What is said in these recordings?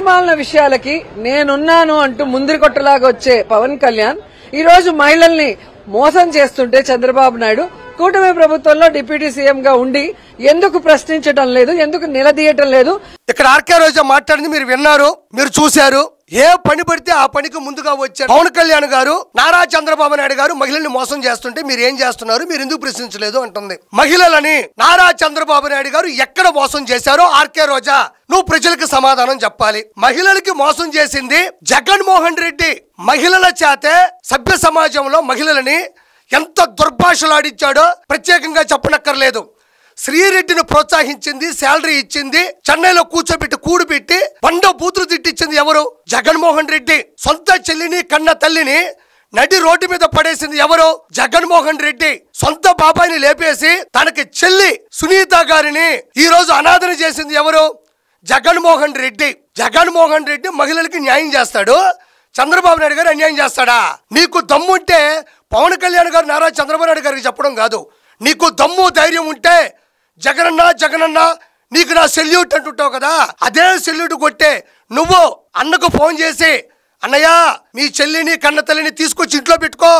మాలిన విషయాలకి నేనున్నాను అంటూ ముందరి కొట్టలాగా వచ్చే పవన్ కళ్యాణ్ ఈ రోజు మహిళల్ని మోసం చేస్తుంటే చంద్రబాబు నాయుడు కూటమి ప్రభుత్వంలో డిప్యూటీ సీఎం గా ఉండి ఎందుకు ప్రశ్నించడం లేదు, ఎందుకు నిలదీయటం లేదు? ఇక్కడ ఆర్కే రోజా మాట్లాడింది మీరు విన్నారు, మీరు చూశారు. ఏ పని పడితే ఆ పనికి ముందుగా వచ్చారు పవన్ కళ్యాణ్ గారు. నారా చంద్రబాబు నాయుడు గారు మహిళల్ని మోసం చేస్తుంటే మీరు ఏం చేస్తున్నారు, మీరు ఎందుకు ప్రశ్నించలేదు అంటుంది. మహిళలని నారా చంద్రబాబు నాయుడు గారు ఎక్కడ మోసం చేశారో ఆర్కే రోజా నువ్వు ప్రజలకు సమాధానం చెప్పాలి. మహిళలకి మోసం చేసింది జగన్మోహన్ రెడ్డి. మహిళల చేతే సభ్య సమాజంలో మహిళలని ఎంత దుర్భాషలాడించాడో ప్రత్యేకంగా చెప్పనక్కర్లేదు. శ్రీరెడ్డిని ప్రోత్సహించింది, శాలరీ ఇచ్చింది, చెన్నైలో కూర్చోబెట్టి కూడిపెట్టి పండ బూతులు తిట్టించింది ఎవరు? జగన్మోహన్ రెడ్డి. సొంత చెల్లిని కన్న తల్లిని నడి రోడ్డు మీద పడేసింది ఎవరు? జగన్మోహన్ రెడ్డి. సొంత బాబాయిని లేపేసి తనకి చెల్లి సునీత గారిని ఈ రోజు అనాథన చేసింది ఎవరు? జగన్మోహన్ రెడ్డి. జగన్మోహన్ రెడ్డి మహిళలకి న్యాయం చేస్తాడు, చంద్రబాబు నాయుడు గారు అన్యాయం చేస్తాడా? నీకు దమ్ముంటే పవన్ కళ్యాణ్ గారు నారా చంద్రబాబు నాయుడు గారికి చెప్పడం కాదు, నీకు దమ్ము ధైర్యం ఉంటే జగనన్నా జగనన్నా నీకు నా సెల్యూట్ అంటుంటావు కదా, అదే సెల్యూట్ కొట్టే నువ్వు అన్నకు ఫోన్ చేసి అన్నయ్య మీ చెల్లిని కన్న తల్లిని తీసుకొచ్చి ఇంట్లో పెట్టుకో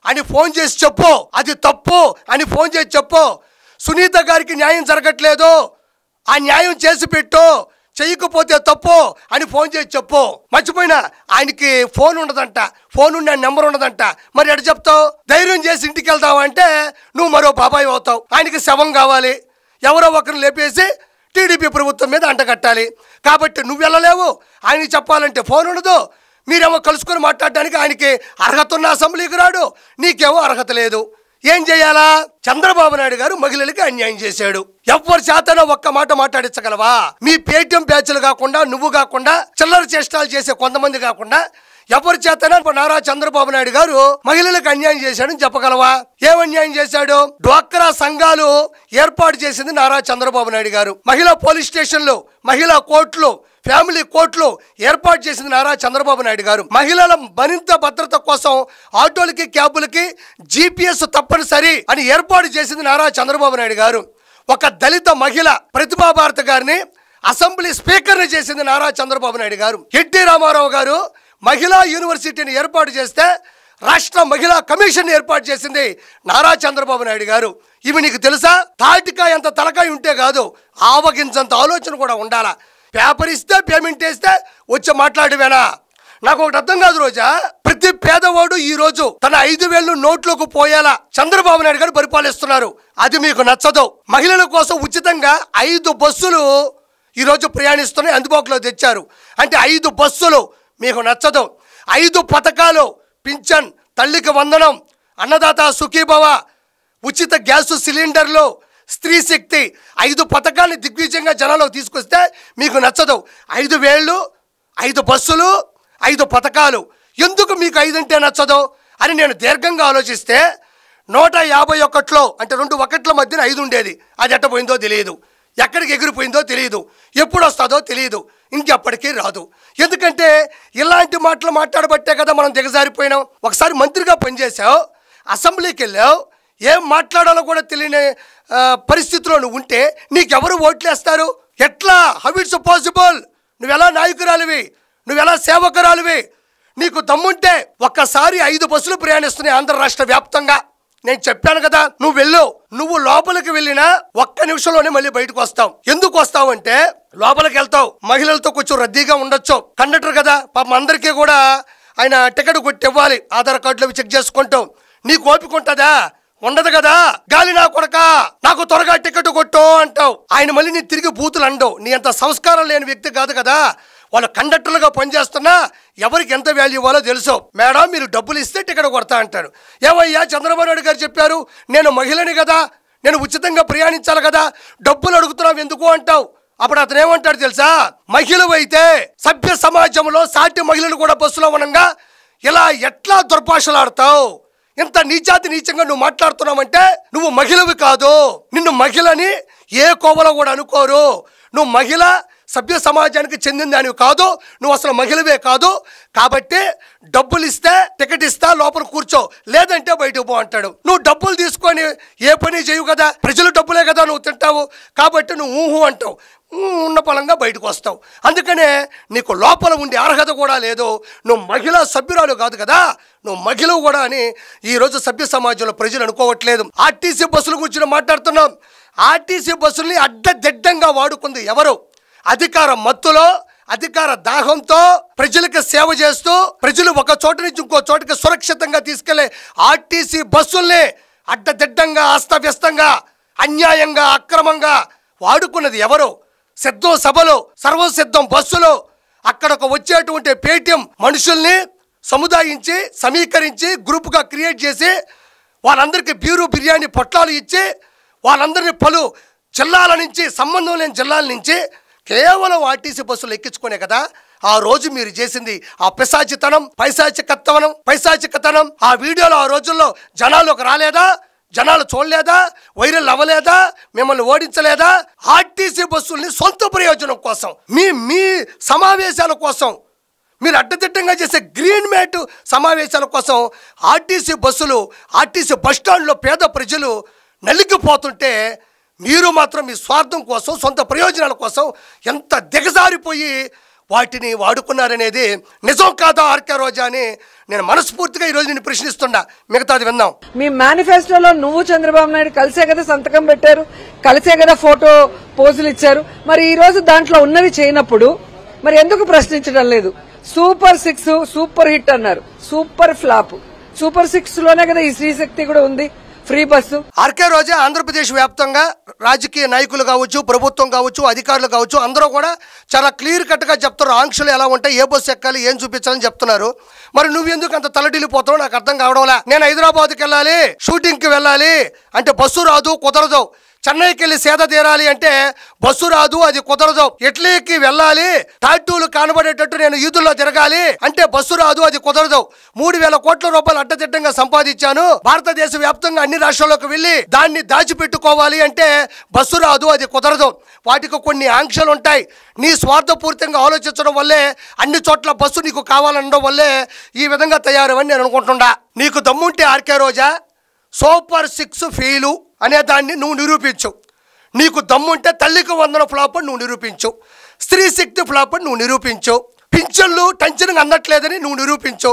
అని ఫోన్ చేసి చెప్పు, అది తప్పు అని ఫోన్ చేసి చెప్పు. సునీత గారికి న్యాయం జరగట్లేదు, ఆ న్యాయం చేసి పెట్టు, చెయ్యకపోతే తప్పు అని ఫోన్ చేసి చెప్పు. మర్చిపోయినా ఆయనకి ఫోన్ ఉండదంట, ఫోన్ ఉండే నెంబర్ ఉండదంట. మరి ఎడ చెప్తావు? ధైర్యం చేసి ఇంటికి వెళ్తావు అంటే నువ్వు మరో బాబాయ్ అవుతావు. ఆయనకి శవం కావాలి, ఎవరో ఒకరిని లేపేసి టీడీపీ ప్రభుత్వం మీద అంటగట్టాలి. కాబట్టి నువ్వు వెళ్ళలేవు, ఆయనకి చెప్పాలంటే ఫోన్ ఉండదు. మీరేమో కలుసుకొని మాట్లాడడానికి ఆయనకి అర్హత ఉన్న అసెంబ్లీకి రాడు, నీకేమో అర్హత లేదు. ఏం చేయాలా? చంద్రబాబు నాయుడు గారు మహిళలకి అన్యాయం చేశాడు. ఎవరి చేతనో ఒక్క మాట మాట్లాడించగలవా? మీ పేటీఎం బ్యాచ్లు కాకుండా, నువ్వు కాకుండా, చిల్లర చేష్టాలు చేసే కొంతమంది కాకుండా ఎవరి చేతనా నారా చంద్రబాబు నాయుడు గారు మహిళలకు అన్యాయం చేశాడని చెప్పగలవా? ఏం అన్యాయం చేశాడు? డ్వాక్రా సంఘాలు ఏర్పాటు చేసింది నారా చంద్రబాబు నాయుడు గారు. మహిళా పోలీస్ స్టేషన్లు, మహిళా కోర్టులు, ఫ్యామిలీ కోర్టులు ఏర్పాటు చేసింది నారా చంద్రబాబు నాయుడు గారు. మహిళల మరింత భద్రత కోసం ఆటోలకి, క్యాబులకి GPS తప్పనిసరి అని ఏర్పాటు చేసింది నారా చంద్రబాబు నాయుడు గారు. ఒక దళిత మహిళ ప్రతిభా భారతి గారిని అసెంబ్లీ స్పీకర్ని చేసింది నారా చంద్రబాబు నాయుడు గారు. ఎన్టీ రామారావు గారు మహిళా యూనివర్సిటీని ఏర్పాటు చేస్తే రాష్ట్ర మహిళా కమిషన్ ఏర్పాటు చేసింది నారా చంద్రబాబు నాయుడు గారు. ఇవి నీకు తెలుసా? తాటికాయ అంత తలకాయ ఉంటే కాదు, ఆవగించంత ఆలోచన కూడా ఉండాలా. పేపర్ ఇస్తే, పేమెంట్ వేస్తే వచ్చి మాట్లాడేవేనా? నాకు ఒకటి అర్థం కాదు రోజా, ప్రతి పేదవాడు ఈ రోజు తన 5,000 నోట్లోకి పోయేలా చంద్రబాబు నాయుడు గారు పరిపాలిస్తున్నారు. అది మీకు నచ్చదు. మహిళల కోసం ఉచితంగా 5 బస్సులు ఈ రోజు ప్రయాణిస్తున్నాయి, అందుబాటులో తెచ్చారు. అంటే 5 బస్సులు మీకు నచ్చదు. 5 పథకాలు, పింఛన్, తల్లికి వందనం, అన్నదాత సుఖీభవ, ఉచిత గ్యాసు సిలిండర్లు, స్త్రీ శక్తి, 5 పథకాలని దిగ్విజయంగా జనాలకు తీసుకొస్తే మీకు నచ్చదు. 5,000, 5 బస్సులు, 5 పథకాలు, ఎందుకు మీకు 5 అంటే నచ్చదు అని నేను దీర్ఘంగా ఆలోచిస్తే 151లో అంటే 2 ఒకట్ల మధ్యన 5 ఉండేది. అది ఎట్ట పోయిందో తెలియదు, ఎక్కడికి ఎగిరిపోయిందో తెలియదు, ఎప్పుడు వస్తుందో తెలియదు, ఇంకెప్పటికీ రాదు. ఎందుకంటే ఇలాంటి మాటలు మాట్లాడబట్టే కదా మనం దిగజారిపోయినాం. ఒకసారి మంత్రిగా పనిచేసావు, అసెంబ్లీకి వెళ్ళావు, ఏం మాట్లాడాలో కూడా తెలియని పరిస్థితిలో నువ్వు ఉంటే నీకెవరు ఓట్లేస్తారు? ఎట్లా? How it's possible? నువ్వెలా నాయకురాలివి, నువ్వెలా సేవకురాలివి? నీకు దమ్ముంటే ఒక్కసారి 5 బస్సులు ప్రయాణిస్తున్నాయి ఆంధ్ర రాష్ట్ర వ్యాప్తంగా. నేను చెప్పాను కదా, నువ్వు వెళ్ళు. నువ్వు లోపలికి వెళ్ళినా 1 నిమిషంలోనే మళ్ళీ బయటకు వస్తావు. ఎందుకు వస్తావు అంటే లోపలికి వెళ్తావు, మహిళలతో కొంచెం రద్దీగా ఉండొచ్చు. కండక్టర్ కదా పాపం, అందరికీ కూడా ఆయన టికెట్ కొట్టి ఇవ్వాలి, ఆధార్ కార్డులు చెక్ చేసుకుంటావు. నీకు ఓపిక ఉంటుందా? ఉండదు కదా. గాలి నా కొడక, నాకు త్వరగా టికెట్ కొట్టు అంటావు. ఆయన మళ్ళీ నీ తిరిగి బూతులు అండవు. నీ అంత సంస్కారం లేని వ్యక్తి కాదు కదా. వాళ్ళు కండక్టర్లుగా పనిచేస్తున్నా ఎవరికి ఎంత వాల్యూ ఇవ్వాలో తెలుసు. మేడం మీరు డబ్బులు ఇస్తే టికెట్ కొడతా అంటారు. ఏమయ్యా చంద్రబాబు నాయుడు గారు చెప్పారు, నేను మహిళని కదా, నేను ఉచితంగా ప్రయాణించాలి కదా, డబ్బులు అడుగుతున్నావు ఎందుకు అంటావు. అప్పుడు అతను ఏమంటాడు తెలుసా? మహిళలు అయితే సభ్య సమాజంలో సాటి మహిళలు కూడా బస్సులో ఉండగా ఇలా ఎట్లా దుర్భాషలాడతావు? ఇంత నీచాతి నీచంగా నువ్వు మాట్లాడుతున్నావంటే నువ్వు మహిళవి కాదు. నిన్ను మహిళని ఏ కోవలో కూడా అనుకోరు. నువ్వు మహిళ, సభ్య సమాజానికి చెందిన దానివి కాదు, నువ్వు అసలు మహిళవే కాదు. కాబట్టి డబ్బులు ఇస్తే టికెట్ ఇస్తా, లోపల కూర్చో, లేదంటే బయటకు పో అంటాడు. నువ్వు డబ్బులు తీసుకొని ఏ పని చేయవు కదా, ప్రజలు డబ్బులే కదా నువ్వు తింటావు. కాబట్టి నువ్వు ఊహు అంటావు. ఉన్న పలంగా బయటకు వస్తావు. అందుకనే నీకు లోపల ఉండే అర్హత కూడా లేదు. నువ్వు మహిళా సభ్యురాలు కాదు కదా, నువ్వు మహిళ కూడా అని ఈరోజు సభ్య సమాజంలో ప్రజలు అనుకోవట్లేదు. ఆర్టీసీ బస్సుల గురించి మాట్లాడుతున్నాం. ఆర్టీసీ బస్సుల్ని అడ్డదిడ్డంగా వాడుకుంది ఎవరు? అధికార మత్తులో, అధికార దాహంతో ప్రజలకు సేవ చేస్తూ ప్రజలు ఒక చోట నుంచి ఇంకో చోటకి సురక్షితంగా తీసుకెళ్లే ఆర్టీసీ బస్సుల్ని అడ్డదిడ్డంగా, అస్తవ్యస్తంగా, అన్యాయంగా, అక్రమంగా వాడుకున్నది ఎవరు? సిద్ధం సభలు, సర్వసిద్ధం బస్సులు, అక్కడకు వచ్చేటువంటి పేటీఎం మనుషుల్ని సముదాయించి, సమీకరించి, గ్రూప్గా క్రియేట్ చేసి వాళ్ళందరికీ బిర్యానీ పొట్లాలు ఇచ్చి వాళ్ళందరినీ పలు జిల్లాల నుంచి, సంబంధం లేని జిల్లాల నుంచి కేవలం ఆర్టీసీ బస్సులు ఎక్కించుకునే కదా ఆ రోజు మీరు చేసింది. ఆ పైశాచికతనం ఆ వీడియోలో ఆ రోజుల్లో జనాల్లోకి రాలేదా? జనాలు చూడలేదా? వైరల్ అవ్వలేదా? మిమ్మల్ని ఓడించలేదా? ఆర్టీసీ బస్సుల్ని సొంత ప్రయోజనం కోసం, మీ సమావేశాల కోసం, మీరు అడ్డదిడ్డంగా చేసే గ్రీన్ మ్యాట్ సమావేశాల కోసం ఆర్టీసీ బస్సులు, ఆర్టీసీ బస్టాండ్లో పేద ప్రజలు నలిగిపోతుంటే మీరు మాత్రం మీ స్వార్థం కోసం, సొంత ప్రయోజనాల కోసం ఎంత దిగజారిపోయి వాటిని వాడుకున్నారనేది నిజం కాదా ఆర్కే రోజా అని నేను మనస్ఫూర్తిగా ఈరోజు నేను ప్రశ్నిస్తున్నా. మిగతాది విందాం. మీ మేనిఫెస్టోలో నువ్వు చంద్రబాబు నాయుడు కలిసే కదా సంతకం పెట్టారు, కలిసే కదా ఫోటో పోజులు ఇచ్చారు. మరి ఈ రోజు దాంట్లో ఉన్నవి చేయనప్పుడు మరి ఎందుకు ప్రశ్నించడం లేదు? సూపర్ 6 సూపర్ హిట్ అన్నారు, సూపర్ ఫ్లాప్. సూపర్ 6 లోనే కదా ఈ శ్రీశక్తి కూడా ఉంది, ఫ్రీ బస్సు. ఆర్కే రోజా ఆంధ్రప్రదేశ్ వ్యాప్తంగా రాజకీయ నాయకులు కావచ్చు, ప్రభుత్వం కావచ్చు, అధికారులు కావచ్చు, అందరూ కూడా చాలా క్లియర్ కట్గా చెప్తారు ఆంక్షలు ఎలా ఉంటాయి, ఏ బస్సు ఎక్కాలి, ఏం చూపించాలని చెప్తున్నారు. మరి నువ్వెందుకు అంత తలడిల్లిపోతావు నాకు అర్థం కావడంలా. నేను హైదరాబాద్కి వెళ్ళాలి, షూటింగ్కి వెళ్ళాలి అంటే బస్సు రాదు, కుదరదు. చెన్నైకి వెళ్ళి సేద తీరాలి అంటే బస్సు రాదు, అది కుదరదు. ఇటలీకి వెళ్ళాలి, టాటూలు కనబడేటట్టు నేను ఈదుల్లో తిరగాలి అంటే బస్సు రాదు, అది కుదరదు. 3,000 కోట్ల రూపాయలు అడ్డదిడ్డంగా సంపాదించాను, భారతదేశ వ్యాప్తంగా అన్ని రాష్ట్రాల్లోకి వెళ్ళి దాన్ని దాచిపెట్టుకోవాలి అంటే బస్సు రాదు, అది కుదరదు. వాటికి కొన్ని ఆంక్షలు ఉంటాయి. నీ స్వార్థపూరితంగా ఆలోచించడం వల్లే అన్ని చోట్ల బస్సు నీకు కావాలనడం వల్లే ఈ విధంగా తయారవని నేను అనుకుంటున్నా. నీకు దమ్ముంటే ఆర్కే రోజా సూపర్ 6 ఫెయిలు అనే దాన్ని నువ్వు నిరూపించు. నీకు దమ్ముంటే తల్లికి వందన ఫ్లాప్ అని నువ్వు నిరూపించు, స్త్రీ శక్తి ఫ్లాప్ అని నువ్వు నిరూపించు, పింఛన్లు టెన్షన్గా అందట్లేదని నువ్వు నిరూపించు.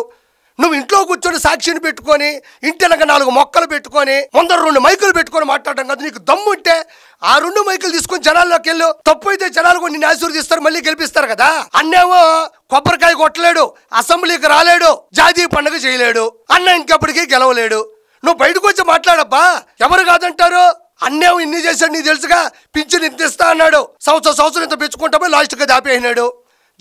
నువ్వు ఇంట్లో కూర్చొని సాక్షిని పెట్టుకొని, ఇంటినక 4 మొక్కలు పెట్టుకొని, ముందర 2 మైకులు పెట్టుకొని మాట్లాడడం కాదు. నీకు దమ్ముంటే ఆ 2 మైకులు తీసుకొని జనాల్లోకి వెళ్ళు. తప్పు అయితే జనాలు కొన్ని ఆశీర్వదిస్తారు, మళ్ళీ గెలిపిస్తారు కదా. అన్నేమో కొబ్బరికాయ కొట్టలేడు, అసెంబ్లీకి రాలేడు, జాతీయ పండుగ చేయలేడు, అన్న ఇంకెప్పటికీ గెలవలేడు. నువ్వు బయటకు వచ్చి మాట్లాడబ్బా, ఎవరు కాదంటారు? అన్నేమో ఇన్ని చేశాడు నీకు తెలుసుగా, పింఛన్ ఇంత ఇస్తా అన్నాడు, సంవత్సరం ఇంత పెంచుకుంటా పోయి లాస్ట్గా దాపేసినాడు.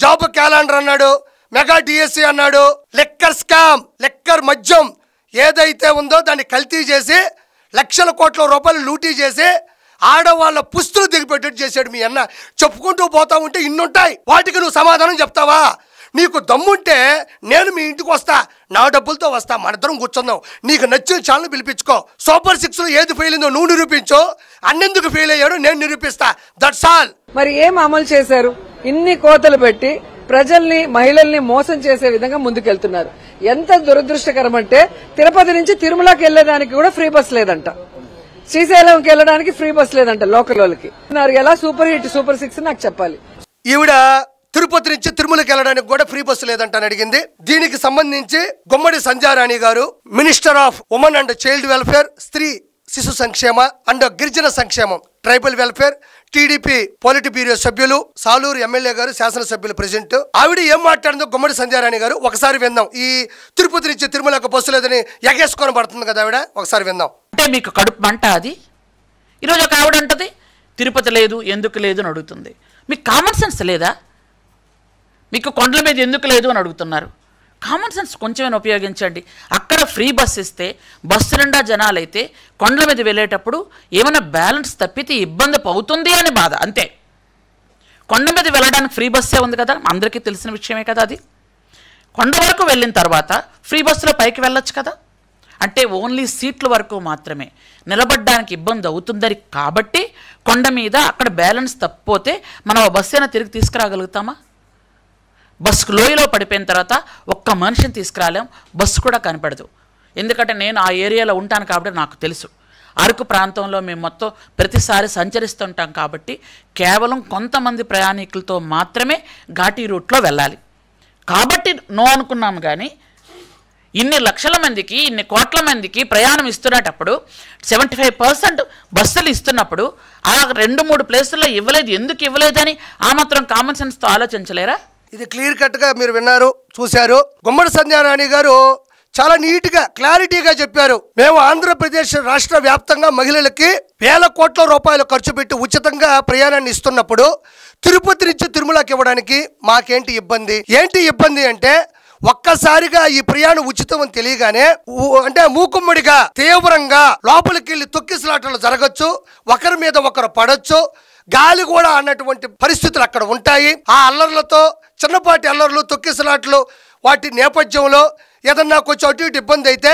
జాబ్ క్యాలెండర్ అన్నాడు, మెగా డిఎస్సి అన్నాడు. లెక్కర్ స్కామ్, లెక్కర్ మద్యం ఏదైతే ఉందో దాన్ని కల్తీ చేసి లక్షల కోట్ల రూపాయలు లూటీ చేసి ఆడవాళ్ళ పుస్తులు దిగిపెట్టేట్టు చేశాడు మీ అన్న. చెప్పుకుంటూ పోతా ఉంటే ఇన్నుంటాయి, వాటికి నువ్వు సమాధానం చెప్తావా? నీకు దమ్ముంటే నేను మీ ఇంటికి వస్తా, నా డబ్బులతో వస్తా, మనిద్దరం కూర్చుందాం, నీకు నచ్చిన ఛానల్ పిలిపించుకో. సూపర్ 6లో ఏది ఫెయిల్ అయిందో నువ్వు నిరూపించు, అన్నెందుకు ఫెయిల్ అయ్యాడో నేను నిరూపిస్తా. That's all. మరి ఏం అమలు చేశారు? ఇన్ని కోతలు పెట్టి ప్రజల్ని, మహిళల్ని మోసం చేసే విధంగా ముందుకెళ్తున్నారు. ఎంత దురదృష్టకరం అంటే తిరుపతి నుంచి తిరుమలకి వెళ్లేదానికి కూడా ఫ్రీ బస్ లేదంట, శ్రీశైలంకి వెళ్ళడానికి ఫ్రీ బస్ లేదంట లోకల్ వాళ్ళకి. ఎలా సూపర్ హిట్ సూపర్ 6 నాకు చెప్పాలి. ఈవిడ తిరుపతి నుంచి తిరుమలకి వెళ్ళడానికి కూడా ఫ్రీ బస్సు లేదంటని అడిగింది. దీనికి సంబంధించి గుమ్మడి సంధ్యారాణి గారు, minister of women and child welfare, స్త్రీ శిశు సంక్షేమ అండ్ గిరిజన సంక్షేమం, tribal welfare, TDP polit bureau సభ్యులు, సాలూరు ఎమ్మెల్యే గారు, శాసనసభ్యులు ప్రెసిడెంట్. ఆవిడ ఏం మాట్లాడిందో గుమ్మడి సంధ్యారాణి గారు ఒకసారి విందాం. ఈ తిరుపతి నుంచి తిరుమలకు బస్సు లేదని ఎగేసుకొని పడుతుంది కదా ఆవిడ, ఒకసారి విందాం. అంటే మీకు కడుపు మంట అది. ఈరోజు ఒక ఆవిడ అంటది తిరుపతి లేదు, ఎందుకు లేదు అని అడుగుతుంది. మీకు కామన్ సెన్స్ లేదా? మీకు కొండల మీద ఎందుకు లేదు అని అడుగుతున్నారు. కామన్ సెన్స్ కొంచెమైనా ఉపయోగించండి. అక్కడ ఫ్రీ బస్ ఇస్తే బస్సు నిండా జనాలైతే కొండల మీద వెళ్ళేటప్పుడు ఏమైనా బ్యాలెన్స్ తప్పితే ఇబ్బంది అవుతుంది అని బాధ, అంతే. కొండ మీద వెళ్ళడానికి ఫ్రీ బస్సే ఉంది కదా, అందరికీ తెలిసిన విషయమే కదా అది. కొండ వరకు వెళ్ళిన తర్వాత ఫ్రీ బస్సులో పైకి వెళ్ళొచ్చు కదా. అంటే ఓన్లీ సీట్ల వరకు మాత్రమే, నిలబడడానికి ఇబ్బంది అవుతుందని కాబట్టి కొండ మీద అక్కడ బ్యాలెన్స్ తప్పిపోతే మనం ఆ బస్సు అయినా తిరిగి తీసుకురాగలుగుతామా? బస్సుకు లోయలో పడిపోయిన తర్వాత ఒక్క మనిషిని తీసుకురాలేం, బస్సు కూడా కనపడదు. ఎందుకంటే నేను ఆ ఏరియాలో ఉంటాను కాబట్టి నాకు తెలుసు. అరకు ప్రాంతంలో మేము మొత్తం ప్రతిసారి సంచరిస్తుంటాం కాబట్టి కేవలం కొంతమంది ప్రయాణికులతో మాత్రమే ఘాటీ రూట్లో వెళ్ళాలి కాబట్టి నో అనుకున్నాము. కానీ ఇన్ని లక్షల మందికి, ఇన్ని కోట్ల మందికి ప్రయాణం ఇస్తున్నప్పుడు 75% బస్సులు ఇస్తున్నప్పుడు ఆ 2-3 ప్లేసుల్లో ఇవ్వలేదు, ఎందుకు ఇవ్వలేదని ఆ మాత్రం కామన్ సెన్స్తో ఆలోచించలేరా? ఇది క్లియర్ కట్గా మీరు విన్నారు, చూశారు. గుమ్మడి సంధ్యారాణి గారు చాలా నీట్గా క్లారిటీగా చెప్పారు. మేము ఆంధ్రప్రదేశ్ రాష్ట్ర వ్యాప్తంగా మహిళలకి వేల కోట్ల రూపాయలు ఖర్చు పెట్టి ఉచితంగా ప్రయాణాన్ని ఇస్తున్నప్పుడు తిరుపతి నుంచి తిరుమలకి ఇవ్వడానికి మాకేంటి ఇబ్బంది? ఏంటి ఇబ్బంది అంటే ఒక్కసారిగా ఈ ప్రయాణం ఉచితం అని తెలియగానే అంటే మూకుమ్మడిగా తీవ్రంగా లోపలికి వెళ్ళి తొక్కిసలాటలు జరగచ్చు, ఒకరి మీద ఒకరు పడొచ్చు, గాలి కూడా అన్నటువంటి పరిస్థితులు అక్కడ ఉంటాయి. ఆ అల్లర్లతో చిన్నపాటి అల్లర్లు, తొక్కిసలాట్లు వాటి నేపథ్యంలో ఏదన్నా కొంచెం అటు ఇటు ఇబ్బంది అయితే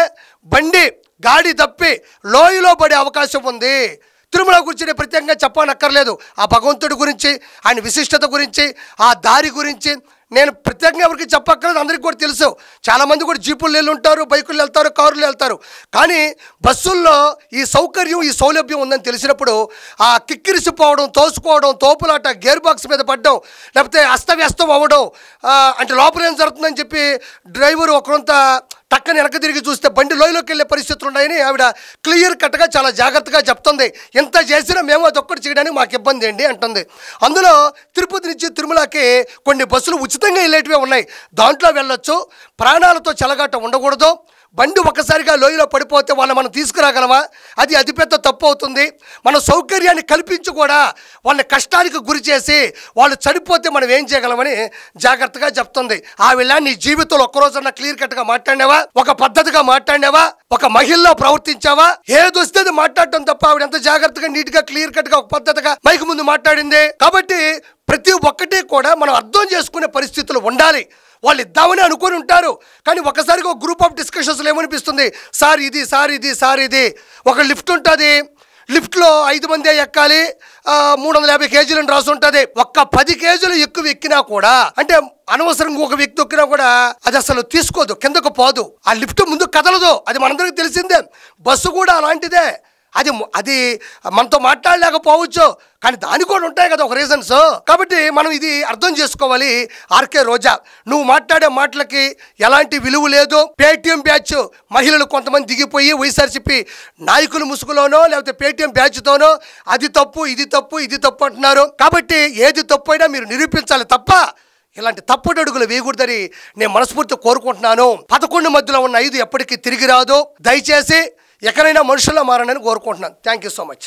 బండి గాడి తప్పి లోయలో పడే అవకాశం ఉంది. తిరుమల గురించి నేను ప్రత్యేకంగా చెప్పనక్కర్లేదు. ఆ భగవంతుడి గురించి, ఆయన విశిష్టత గురించి, ఆ దారి గురించి నేను ప్రత్యేకంగా ఎవరికి చెప్పక్కర్లేదు, అందరికీ కూడా తెలుసు. చాలామంది కూడా జీపులు వెళ్ళి ఉంటారు, బైకులు వెళ్తారు, కారులు వెళ్తారు. కానీ బస్సుల్లో ఈ సౌకర్యం, ఈ సౌలభ్యం ఉందని తెలిసినప్పుడు ఆ కిక్కిరిసిపోవడం, తోసుకోవడం, తోపులాట, గేర్ బాక్స్ మీద పడడం, లేకపోతే అస్తవ్యస్తం అవ్వడం, అంటే లోపల ఏం జరుగుతుందని చెప్పి డ్రైవర్ ఒకరంతా టక్కని వెనక తిరిగి చూస్తే బండి లోయలోకి వెళ్ళే పరిస్థితులు ఉన్నాయని ఆవిడ క్లియర్ కట్గా చాలా జాగ్రత్తగా చెప్తుంది. ఎంత చేసినా మేము అదొక్కటి చేయడానికి మాకు ఇబ్బంది ఏంటి అంటుంది. అందులో తిరుపతి నుంచి తిరుమలకి కొన్ని బస్సులు ఉచితంగా వెళ్ళేటివే ఉన్నాయి, దాంట్లో వెళ్ళొచ్చు. ప్రాణాలతో చెలగాట ఉండకూడదు. బండి ఒక్కసారిగా లోయలో పడిపోతే వాళ్ళని మనం తీసుకురాగలమా? అది అతిపెద్ద తప్పు అవుతుంది. మన సౌకర్యాన్ని కల్పించి కూడా వాళ్ళని కష్టానికి గురి చేసి వాళ్ళు చనిపోతే మనం ఏం చేయగలమని జాగ్రత్తగా చెప్తుంది. ఆవిడ నీ జీవితంలో ఒక్కరోజన్నా క్లియర్ కట్గా మాట్లాడినావా? ఒక పద్ధతిగా మాట్లాడినావా? ఒక మహిళలో ప్రవర్తించావా? ఏదొస్తే అది మాట్లాడటం తప్ప ఆవిడ ఎంత జాగ్రత్తగా, నీట్గా, క్లియర్ కట్గా, ఒక పద్ధతిగా మైకు ముందు మాట్లాడింది. కాబట్టి ప్రతి ఒక్కటి కూడా మనం అర్థం చేసుకునే పరిస్థితులు ఉండాలి. వాళ్ళు ఇద్దామని అనుకొని ఉంటారు, కానీ ఒకసారిగా ఒక గ్రూప్ ఆఫ్ డిస్కషన్స్లో ఏమనిపిస్తుంది, సార్ ఇది, సార్ ఇది, సార్ ఇది. ఒక లిఫ్ట్ ఉంటుంది, లిఫ్ట్లో 5 మందే ఎక్కాలి, 350 కేజీలను రాసి ఉంటుంది. ఒక్క 10 కేజీలు ఎక్కువ ఎక్కినా కూడా, అంటే అనవసరంగా ఒక వ్యక్తి ఎక్కినా కూడా అది అసలు తీసుకోదు, కిందకు పోదు, ఆ లిఫ్ట్ ముందు కదలదు. అది మనందరికీ తెలిసిందే. బస్సు కూడా అలాంటిదే. అది మనతో మాట్లాడలేకపోవచ్చు, కానీ దానికి కూడా ఉంటాయి కదా ఒక రీజన్స్. కాబట్టి మనం ఇది అర్థం చేసుకోవాలి. ఆర్కే రోజా, నువ్వు మాట్లాడే మాటలకి ఎలాంటి విలువ లేదు. పేటీఎం బ్యాచ్ మహిళలు కొంతమంది దిగిపోయి వైఎస్ఆర్సీపీ నాయకుల ముసుగులోనో లేకపోతే పేటీఎం బ్యాచ్తోనో అది తప్పు, ఇది తప్పు, ఇది తప్పు అంటున్నారు. కాబట్టి ఏది తప్పు అయినా మీరు నిరూపించాలి తప్ప ఇలాంటి తప్పుడు అడుగులు వేయకూడదని నేను మనస్ఫూర్తి కోరుకుంటున్నాను. 11 మధ్యలో ఉన్న 5 ఎప్పటికీ తిరిగి రాదు. దయచేసి ఎక్కడైనా మనుషుల్లో మారనని కోరుకుంటున్నాను. Thank you so much.